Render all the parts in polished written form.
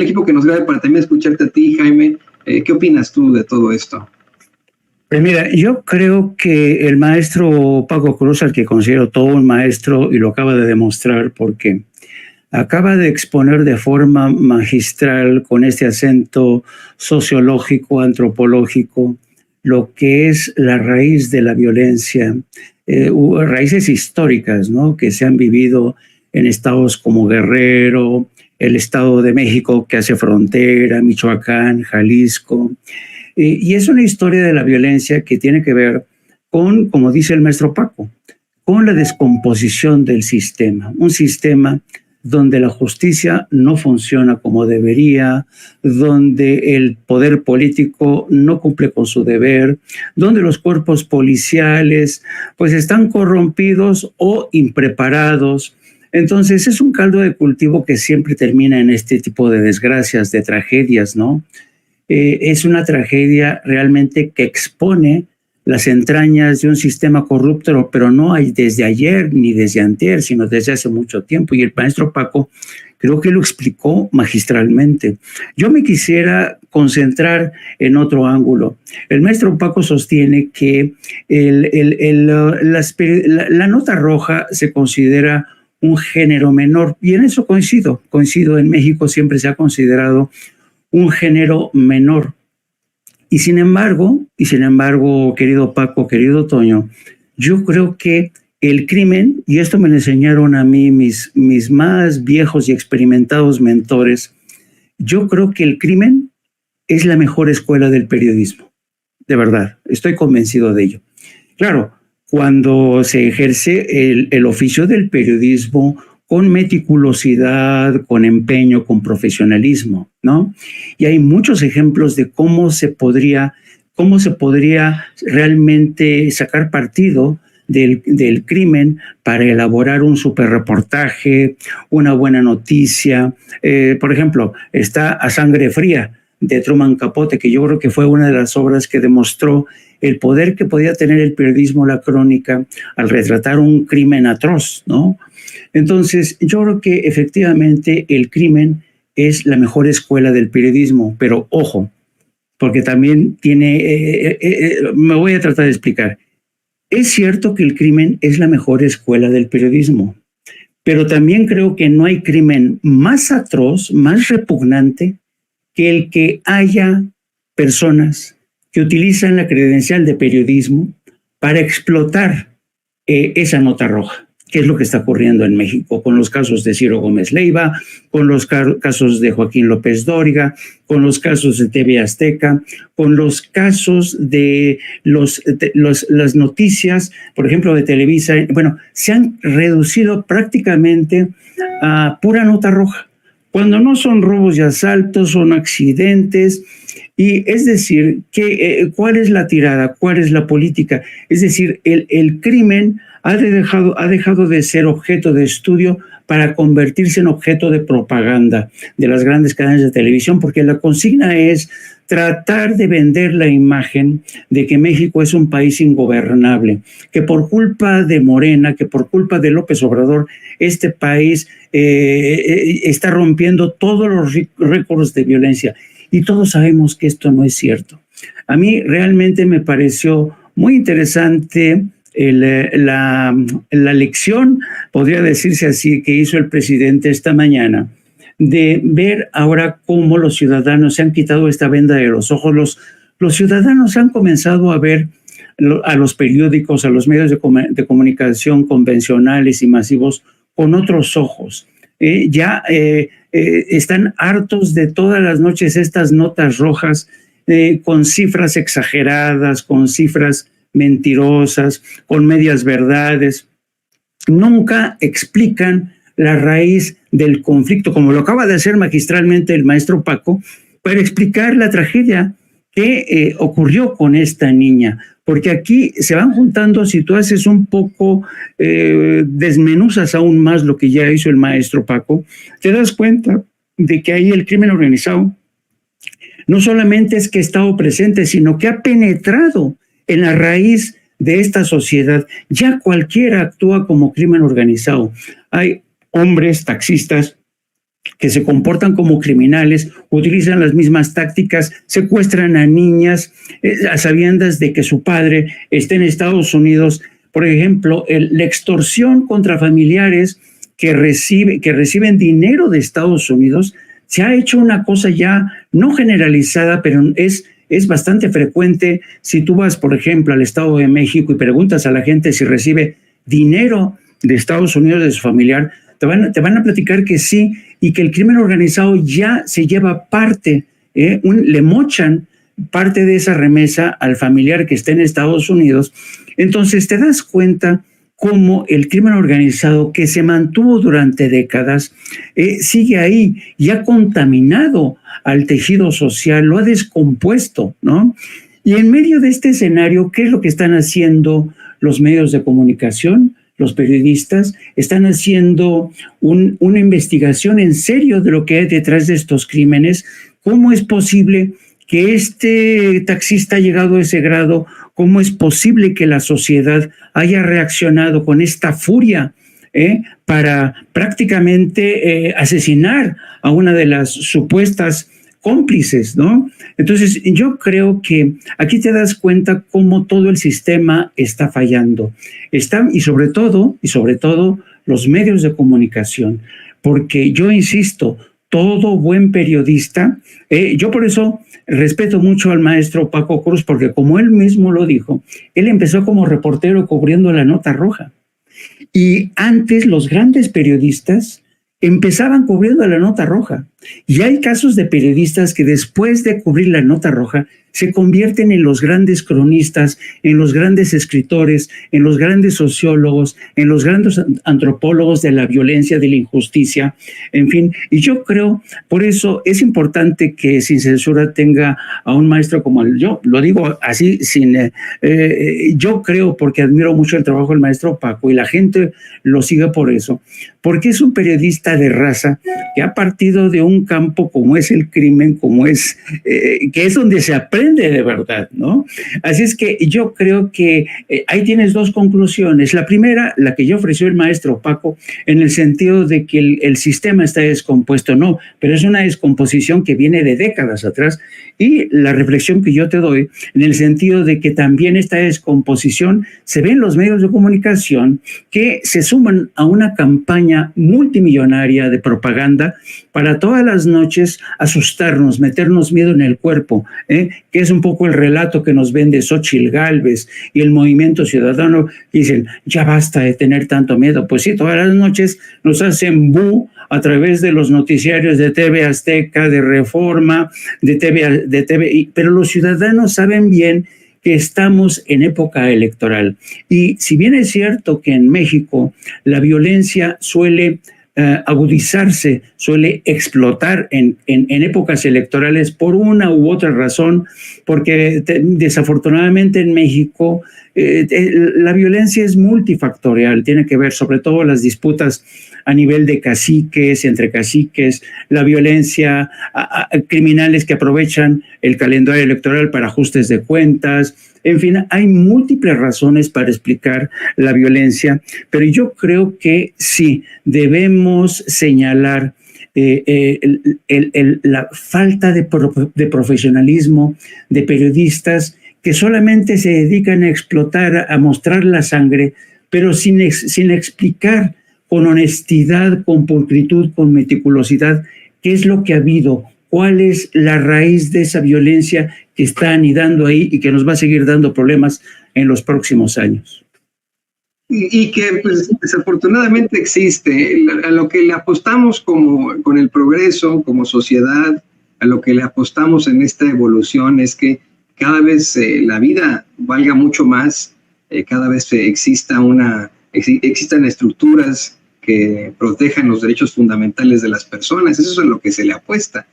equipo que nos grabe para también escucharte a ti, Jaime. ¿Qué opinas tú de todo esto? Pues mira, yo creo que el maestro Paco Cruz, al que considero todo un maestro, y lo acaba de demostrar porque acaba de exponer de forma magistral, con este acento sociológico, antropológico, lo que es la raíz de la violencia, raíces históricas, ¿no?, que se han vivido en estados como Guerrero, el Estado de México que hace frontera, Michoacán, Jalisco. Y es una historia de la violencia que tiene que ver con, como dice el maestro Paco, con la descomposición del sistema. Un sistema donde la justicia no funciona como debería, donde el poder político no cumple con su deber, donde los cuerpos policiales pues están corrompidos o impreparados. Entonces es un caldo de cultivo que siempre termina en este tipo de desgracias, de tragedias, ¿no? Es una tragedia realmente que expone las entrañas de un sistema corrupto, pero no hay desde ayer ni desde antier, sino desde hace mucho tiempo. Y el maestro Paco creo que lo explicó magistralmente. Yo me quisiera concentrar en otro ángulo. El maestro Paco sostiene que la nota roja se considera un género menor, y en eso coincido. En México siempre se ha considerado un género menor. Y sin embargo, querido Paco, querido Toño, yo creo que el crimen, y esto me lo enseñaron a mí mis más viejos y experimentados mentores, yo creo que el crimen es la mejor escuela del periodismo. De verdad, estoy convencido de ello. Claro, cuando se ejerce el oficio del periodismo con meticulosidad, con empeño, con profesionalismo, ¿no? Y hay muchos ejemplos de cómo se podría realmente sacar partido del crimen para elaborar un superreportaje, una buena noticia. Por ejemplo, está A Sangre Fría, de Truman Capote, que yo creo que fue una de las obras que demostró el poder que podía tener el periodismo, la crónica, al retratar un crimen atroz, ¿no? Entonces, yo creo que efectivamente el crimen es la mejor escuela del periodismo, pero ojo, porque también me voy a tratar de explicar. Es cierto que el crimen es la mejor escuela del periodismo, pero también creo que no hay crimen más atroz, más repugnante, que el que haya personas que utilizan la credencial de periodismo para explotar esa nota roja, que es lo que está ocurriendo en México con los casos de Ciro Gómez Leiva, con los casos de Joaquín López Dóriga, con los casos de TV Azteca, con los casos de las noticias, por ejemplo, de Televisa. Bueno, se han reducido prácticamente a pura nota roja, cuando no son robos y asaltos, son accidentes. Y es decir, ¿cuál es la tirada? ¿Cuál es la política? Es decir, el crimen ha dejado de ser objeto de estudio para convertirse en objeto de propaganda de las grandes cadenas de televisión, porque la consigna es tratar de vender la imagen de que México es un país ingobernable, que por culpa de Morena, que por culpa de López Obrador, este país está rompiendo todos los récords de violencia. Y todos sabemos que esto no es cierto. A mí realmente me pareció muy interesante la lección, podría decirse así, que hizo el presidente esta mañana, de ver ahora cómo los ciudadanos se han quitado esta venda de los ojos. Los ciudadanos han comenzado a ver a los periódicos, a los medios de comunicación convencionales y masivos con otros ojos. Están hartos de todas las noches estas notas rojas con cifras exageradas, con cifras mentirosas, con medias verdades. Nunca explican la raíz del conflicto, como lo acaba de hacer magistralmente el maestro Paco, para explicar la tragedia que ocurrió con esta niña. Porque aquí se van juntando, si tú haces un poco, desmenuzas aún más lo que ya hizo el maestro Paco, te das cuenta de que ahí el crimen organizado no solamente es que ha estado presente, sino que ha penetrado en la raíz de esta sociedad. Ya cualquiera actúa como crimen organizado. Hay hombres taxistas que se comportan como criminales, utilizan las mismas tácticas, secuestran a niñas a sabiendas de que su padre está en Estados Unidos. Por ejemplo, la extorsión contra familiares que reciben dinero de Estados Unidos se ha hecho una cosa ya no generalizada, pero es bastante frecuente. Si tú vas, por ejemplo, al Estado de México y preguntas a la gente si recibe dinero de Estados Unidos de su familiar, te van a platicar que sí, y que el crimen organizado ya se lleva parte, le mochan parte de esa remesa al familiar que está en Estados Unidos. Entonces te das cuenta cómo el crimen organizado, que se mantuvo durante décadas, sigue ahí y ha contaminado al tejido social, lo ha descompuesto, ¿no? Y en medio de este escenario, ¿qué es lo que están haciendo los medios de comunicación? Los periodistas están haciendo una investigación en serio de lo que hay detrás de estos crímenes. ¿Cómo es posible que este taxista ha llegado a ese grado? ¿Cómo es posible que la sociedad haya reaccionado con esta furia para prácticamente asesinar a una de las supuestas cómplices, ¿no? Entonces, yo creo que aquí te das cuenta cómo todo el sistema está fallando. Y sobre todo, los medios de comunicación. Porque yo insisto, todo buen periodista, yo por eso respeto mucho al maestro Paco Cruz, porque como él mismo lo dijo, él empezó como reportero cubriendo la Nota Roja. Y antes los grandes periodistas empezaban cubriendo la Nota Roja. Y hay casos de periodistas que después de cubrir la Nota Roja se convierten en los grandes cronistas, en los grandes escritores, en los grandes sociólogos, en los grandes antropólogos de la violencia, de la injusticia, en fin. Y yo creo, por eso es importante que Sin Censura tenga a un maestro como él. Yo lo digo así, yo creo, porque admiro mucho el trabajo del maestro Paco y la gente lo sigue por eso, porque es un periodista de raza que ha partido de un campo como es el crimen, que es donde se aprende de verdad, ¿no? Así es que yo creo que ahí tienes dos conclusiones. La primera, la que ya ofreció el maestro Paco, en el sentido de que el sistema está descompuesto, no, pero es una descomposición que viene de décadas atrás. Y la reflexión que yo te doy, en el sentido de que también esta descomposición se ve en los medios de comunicación que se suman a una campaña multimillonaria de propaganda para todas las noches asustarnos, meternos miedo en el cuerpo, que es un poco el relato que nos vende Xóchitl Gálvez y el Movimiento Ciudadano, que dicen, ya basta de tener tanto miedo. Pues sí, todas las noches nos hacen bu a través de los noticiarios de TV Azteca, de Reforma, de TV, pero los ciudadanos saben bien que estamos en época electoral. Y si bien es cierto que en México la violencia suele agudizarse, suele explotar en épocas electorales por una u otra razón, porque desafortunadamente en México la violencia es multifactorial, tiene que ver sobre todo las disputas a nivel de caciques, entre caciques, la violencia, criminales que aprovechan el calendario electoral para ajustes de cuentas. En fin, hay múltiples razones para explicar la violencia, pero yo creo que sí, debemos señalar la falta de profesionalismo de periodistas que solamente se dedican a explotar, a mostrar la sangre, pero sin explicar con honestidad, con pulcritud, con meticulosidad, qué es lo que ha habido, cuál es la raíz de esa violencia que está anidando ahí y que nos va a seguir dando problemas en los próximos años. Y que pues desafortunadamente existe. A lo que le apostamos con el progreso, como sociedad, a lo que le apostamos en esta evolución es que cada vez la vida valga mucho más, cada vez existan estructuras que protejan los derechos fundamentales de las personas. Eso es a lo que se le apuesta.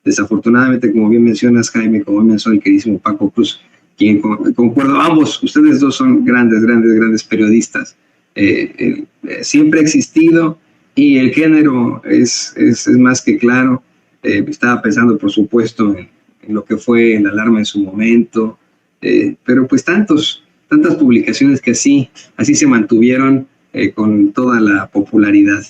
Desafortunadamente, como bien mencionas, Jaime, como bien mencionó el queridísimo Paco Cruz, quien concuerdo, ambos, ustedes dos son grandes periodistas. Siempre ha existido y el género es más que claro. Estaba pensando, por supuesto, en lo que fue el Alarma en su momento, pero pues tantas publicaciones que así se mantuvieron con toda la popularidad.